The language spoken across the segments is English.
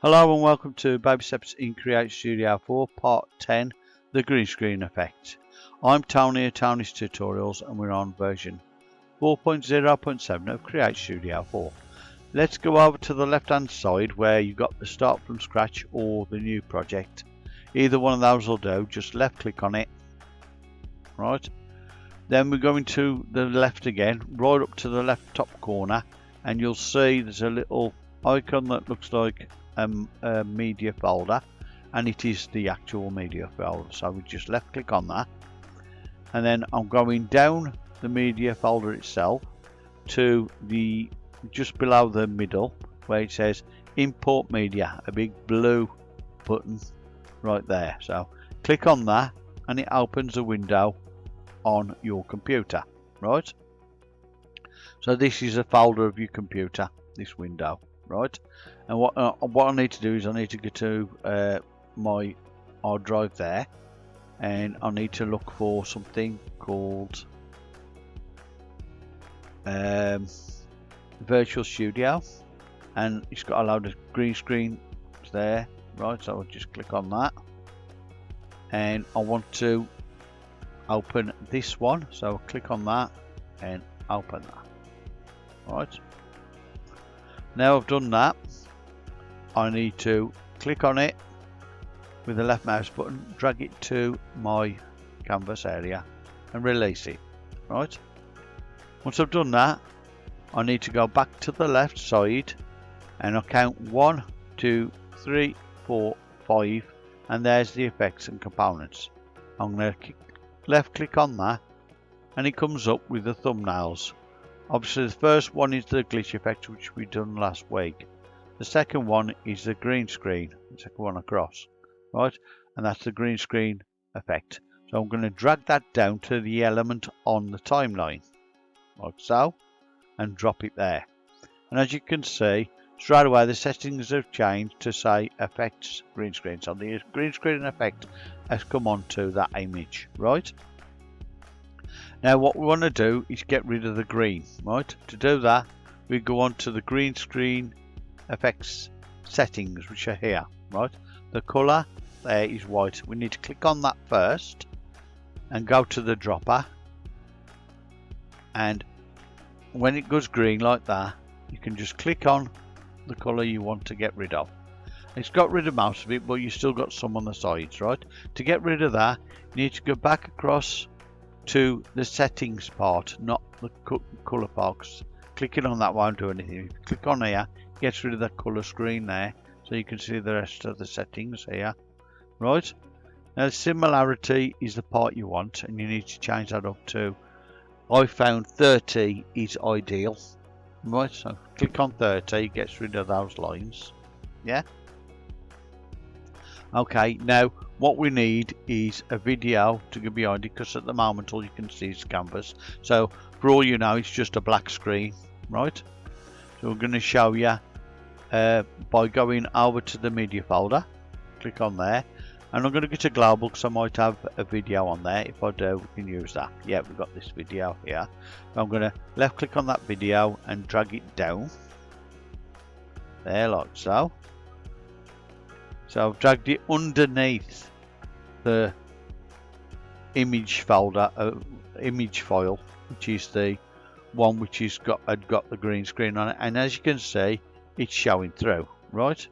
Hello and welcome to Babysteps in Create Studio 4 Part 10, the green screen effect. I'm Tony at Tony's Tutorials and we're on version 4.0.7 of Create Studio 4. Let's go over to the left hand side where you've got the start from scratch or the new project. Either one of those will do, just left click on it. Right. Then we're going to the left again, right up to the left top corner, and you'll see there's a little icon that looks like a media folder, and it is the actual media folder. So we just left click on that, and then I'm going down the media folder itself to the just below the middle where it says import media, a big blue button right there. So click on that and it opens a window on your computer, right? So this is a folder of your computer, this window, right? And what I need to do is I need to go to my hard drive there, and I need to look for something called Virtual Studio, and it's got a load of green screen there, right? So I'll just click on that, and I want to open this one, so I'll click on that and open that. Right, now I've done that, I need to click on it with the left mouse button, drag it to my canvas area and release it. Right, once I've done that, I need to go back to the left side and I'll count 1, 2, 3, 4, 5, and there's the effects and components. I'm going to left click on that and it comes up with the thumbnails. Obviously the first one is the glitch effect, which we done last week. The second one is the green screen, the second one across, right? And that's the green screen effect. So I'm going to drag that down to the element on the timeline, like so, and drop it there. And as you can see, straight away the settings have changed to say effects green screen. So the green screen effect has come onto that image, right? Now what we want to do is get rid of the green, right? To do that, we go on to the green screen effects settings, which are here, right? The color there is white. We need to click on that first and go to the dropper, and when it goes green like that, you can just click on the color you want to get rid of. It's got rid of most of it, but you still got some on the sides, right? To get rid of that, you need to go back across to the settings part, not the color box. Clicking on that won't do anything. If you click on here, it gets rid of that color screen there, so you can see the rest of the settings here, right? Now the similarity is the part you want, and you need to change that up to, I found 30 is ideal, right? So click on 30, it gets rid of those lines, yeah? Okay, now what we need is a video to go behind it, because at the moment all you can see is canvas. So for all you know, it's just a black screen, right? So we're going to show you by going over to the media folder, click on there, and I'm going to go to global because I might have a video on there. If I do, we can use that. Yeah, we've got this video here. I'm going to left click on that video and drag it down there like so. So I've dragged it underneath the image folder, image file, which is the one which had got the green screen on it, and as you can see, it's showing through, right?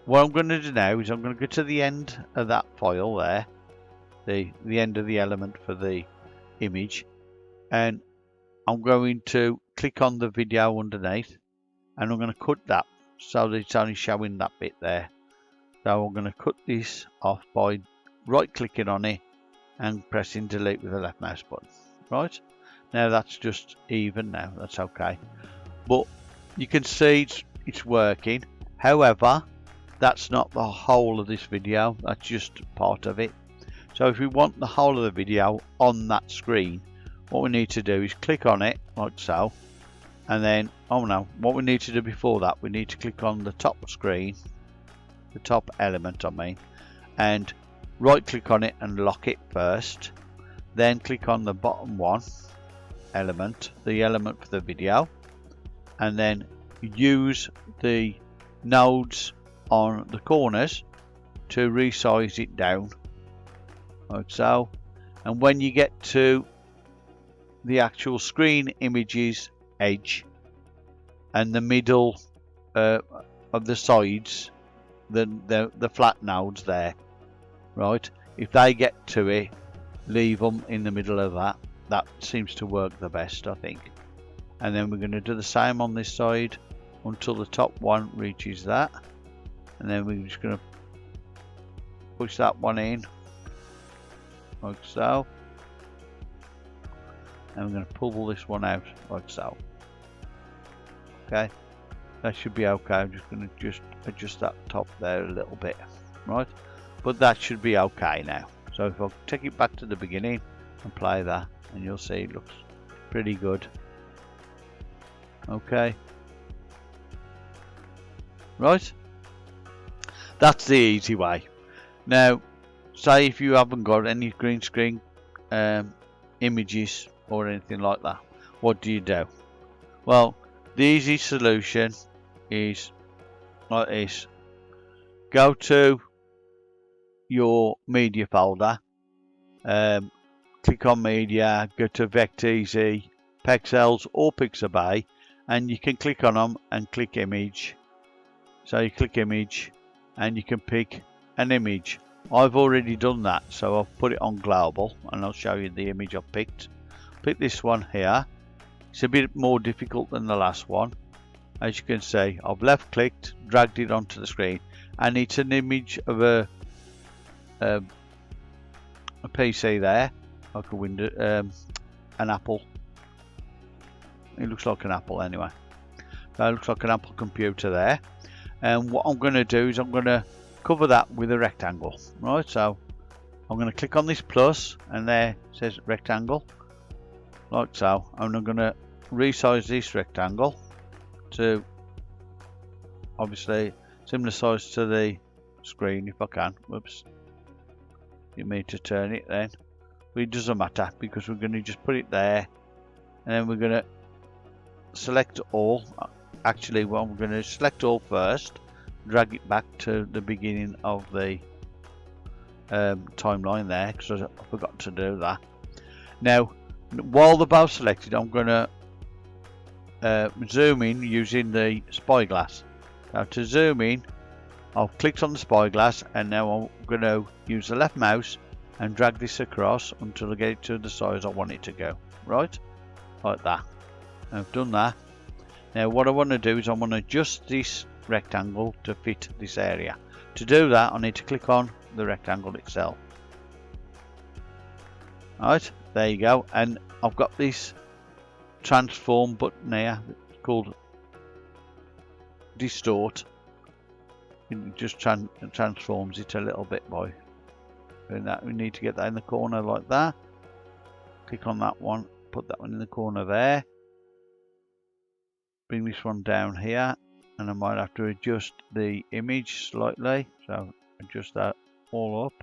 What I'm going to do now is I'm going to go to the end of that file there, the end of the element for the image, and I'm going to click on the video underneath, and I'm going to cut that so that it's only showing that bit there. So I'm going to cut this off by right clicking on it and pressing delete with the left mouse button. Right, now that's just even now, that's okay, but you can see it's working. However, that's not the whole of this video, that's just part of it. So if we want the whole of the video on that screen, what we need to do is click on it like so, and then, oh no, what we need to do before that, we need to click on the top screen, the top element I mean, and right click on it and lock it first, then click on the bottom one element, the element for the video, and then use the nodes on the corners to resize it down, like so. And when you get to the actual screen images edge and the middle of the sides, the flat nodes there, right, if they get to it, leave them in the middle of that. That seems to work the best, I think. And then we're going to do the same on this side until the top one reaches that, and then we're just going to push that one in like so, and we're going to pull this one out like so. Okay, that should be okay. I'm just going to adjust that top there a little bit, right? But that should be okay now. So if I take it back to the beginning and play that, and you'll see it looks pretty good. Okay, right, that's the easy way. Now say if you haven't got any green screen images or anything like that, what do you do? Well, the easy solution is like this. Go to your media folder, click on media, go to VectEasy, Pexels or Pixabay, and you can click on them and click image. So you click image and you can pick an image. I've already done that, so I'll put it on global and I'll show you the image I've picked. Pick this one here. It's a bit more difficult than the last one. As you can see, I've left clicked, dragged it onto the screen, and it's an image of a PC there, like a window, an Apple. It looks like an Apple anyway. So it looks like an Apple computer there. And what I'm going to do is I'm going to cover that with a rectangle, right? So I'm going to click on this plus, and there it says rectangle, like so. And I'm going to resize this rectangle to obviously similar size to the screen if I can. Whoops, you need to turn it then, but it doesn't matter because we're going to just put it there, and then we're going to select all. Actually, well, we're going to select all first, drag it back to the beginning of the timeline there because I forgot to do that. Now, while they're both selected, I'm going to zoom in using the spyglass. Now, to zoom in, I've clicked on the spyglass, and now I'm going to use the left mouse and drag this across until I get it to the size I want it to go. Right, like that. I've done that. Now what I want to do is I want to adjust this rectangle to fit this area. To do that, I need to click on the rectangle itself. Alright, there you go. And I've got this transform button here called distort. It just transforms it a little bit by doing that. We need to get that in the corner like that. Click on that one, put that one in the corner there. Bring this one down here, and I might have to adjust the image slightly, so adjust that all up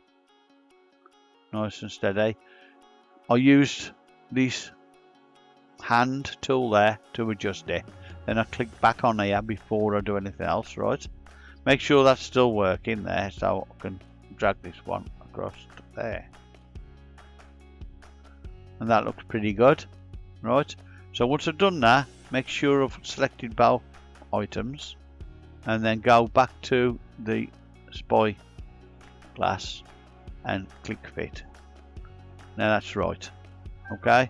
nice and steady. I used this hand tool there to adjust it, then I click back on here before I do anything else. Right, make sure that's still working there, so I can drag this one across there, and that looks pretty good. Right, so once I've done that, make sure I've selected both items, and then go back to the spy glass and click fit. Now that's right. Okay,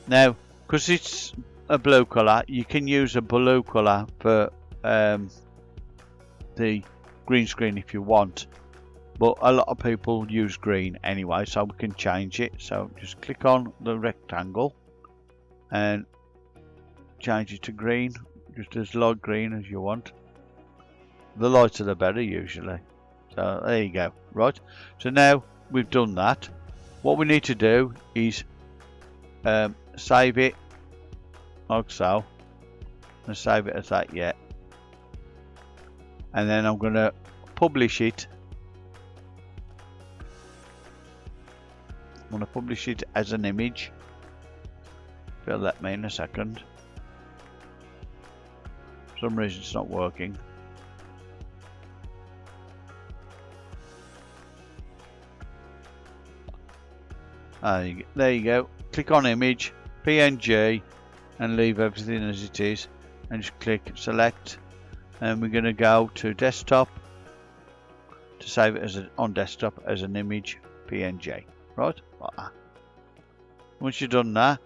now because it's a blue color, you can use a blue color for the green screen if you want, but a lot of people use green anyway, so we can change it. So just click on the rectangle and change it to green, just as light green as you want. The lighter the better usually. So there you go. Right, so now we've done that, what we need to do is save it like so, and save it as that yet, and then I'm going to publish it. I'm going to publish it as an image. If you'll let me in a second. For some reason it's not working. There you go. Click on image, PNG, and leave everything as it is, and just click select, and we're going to go to desktop to save it as on desktop as an image PNG, right? Like that. Once you've done that,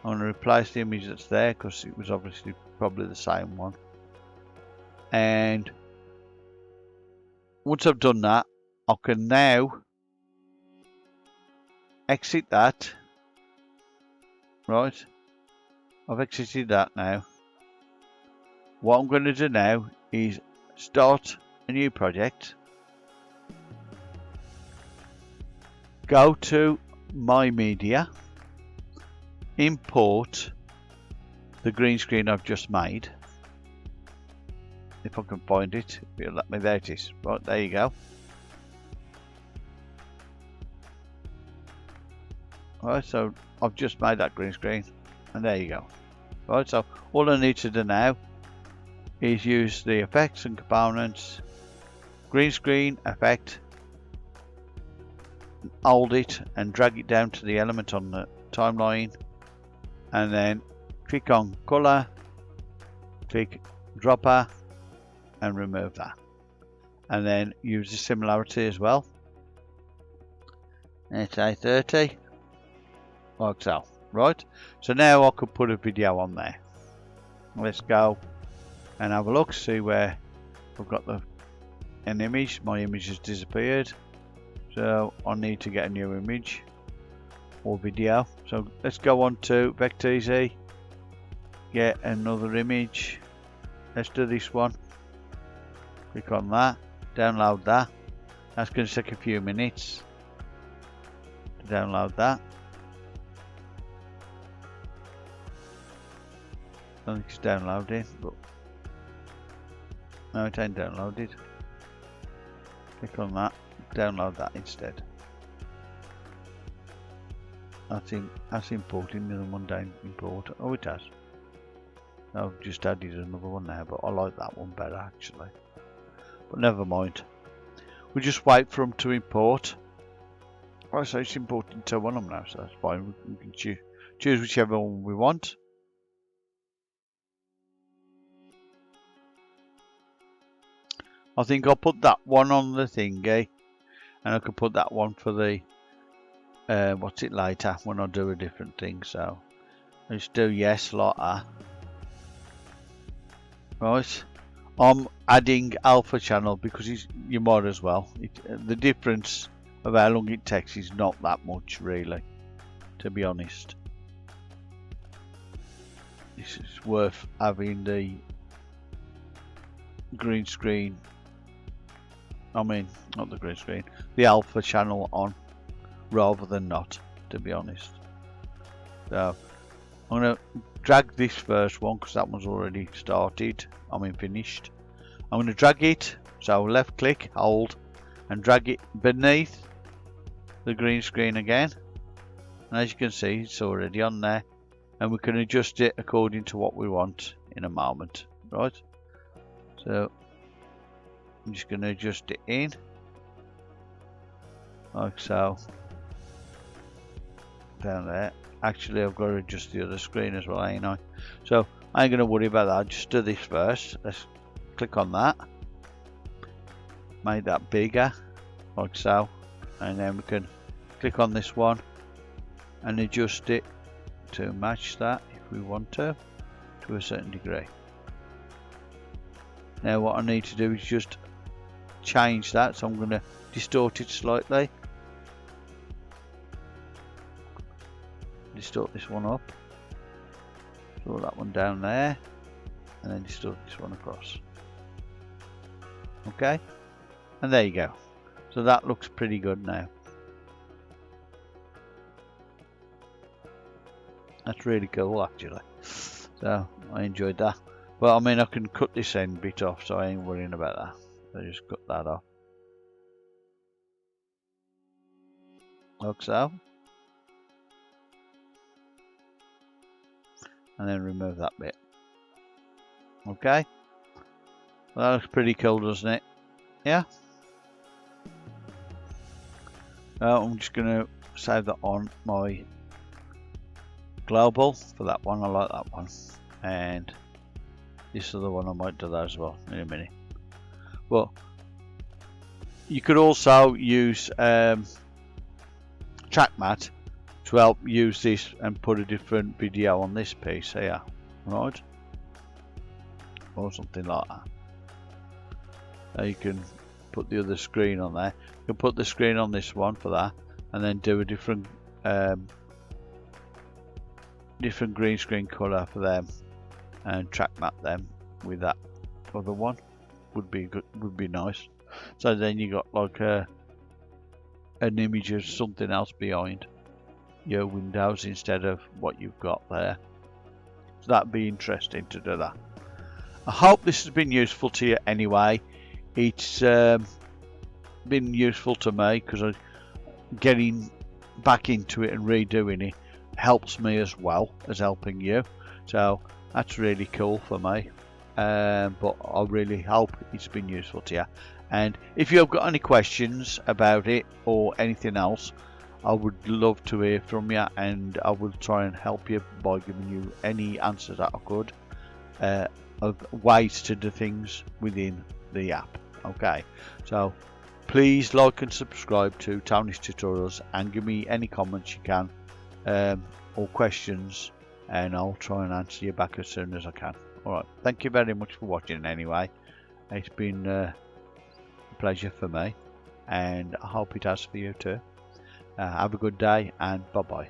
I'm going to replace the image that's there because it was obviously probably the same one. And once I've done that, I can now exit that. Right, I've exited that now. What I'm going to do now is start a new project. Go to My Media, import the green screen I've just made. If I can find it, it'll let me. There it is. Right, there you go. Right, so I've just made that green screen, and there you go. Right, so all I need to do now is use the effects and components, green screen effect, hold it and drag it down to the element on the timeline, and then click on color, click dropper, and remove that, and then use the similarity as well. Let's say 30. Like so, right? So now I could put a video on there. Let's go and have a look, see where I've got an image. My image has disappeared, so I need to get a new image or video. So let's go on to VectEasy, get another image. Let's do this one. Click on that, download that. That's going to take a few minutes to download that. I think it's downloading, but no, it ain't downloaded. Click on that, download that instead. That's importing the mundane import. Oh, it has. I've just added another one now, but I like that one better actually. But never mind. We just wait for them to import. Right, so it's importing to one of them now, so that's fine. We can choose whichever one we want. I think I'll put that one on the thingy, and I can put that one for the what's it later when I do a different thing. So let's do yes like that. Right, I'm adding alpha channel because you might as well. The difference of how long it takes is not that much really, to be honest. This is worth having the green screen. I mean, not the green screen, the alpha channel on rather than not, to be honest. So I'm going to drag this first one because that one's already started. I mean finished. I'm going to drag it, so left click, hold, and drag it beneath the green screen again. And as you can see, it's already on there, and we can adjust it according to what we want in a moment, right? So I'm just going to adjust it in like so, down there. Actually, I've got to adjust the other screen as well, ain't I? So I ain't going to worry about that. I'll just do this first. Let's click on that, make that bigger like so, and then we can click on this one and adjust it to match that if we want to a certain degree. Now what I need to do is just change that, so I'm going to distort it slightly. Distort this one up, draw that one down there, and then distort this one across. Okay, and there you go. So that looks pretty good now. That's really cool actually. So I enjoyed that. But I mean, I can cut this end bit off, so I ain't worrying about that. So just cut that off. Like so. And then remove that bit. Okay. Well, that looks pretty cool, doesn't it? Yeah. I'm just going to save that on my global for that one. I like that one, and this other one I might do that as well in a minute. Well, you could also use TrackMat to help use this and put a different video on this piece here, right? Or something like that. Now you can put the other screen on there. You can put the screen on this one for that, and then do a different green screen color for them, and TrackMat them with that other one. Would be good. Would be nice. So then you got like an image of something else behind your windows instead of what you've got there. So that'd be interesting to do that. I hope this has been useful to you anyway. It's been useful to me because getting back into it and redoing it helps me as well as helping you. So that's really cool for me. But I really hope it's been useful to you. And if you've got any questions about it or anything else, I would love to hear from you, and I will try and help you by giving you any answers that I could of ways to do things within the app. Okay, so please like and subscribe to Tony's Tutorials and give me any comments you can or questions, and I'll try and answer you back as soon as I can. Alright, thank you very much for watching anyway. It's been a pleasure for me, and I hope it has for you too. Have a good day, and bye bye.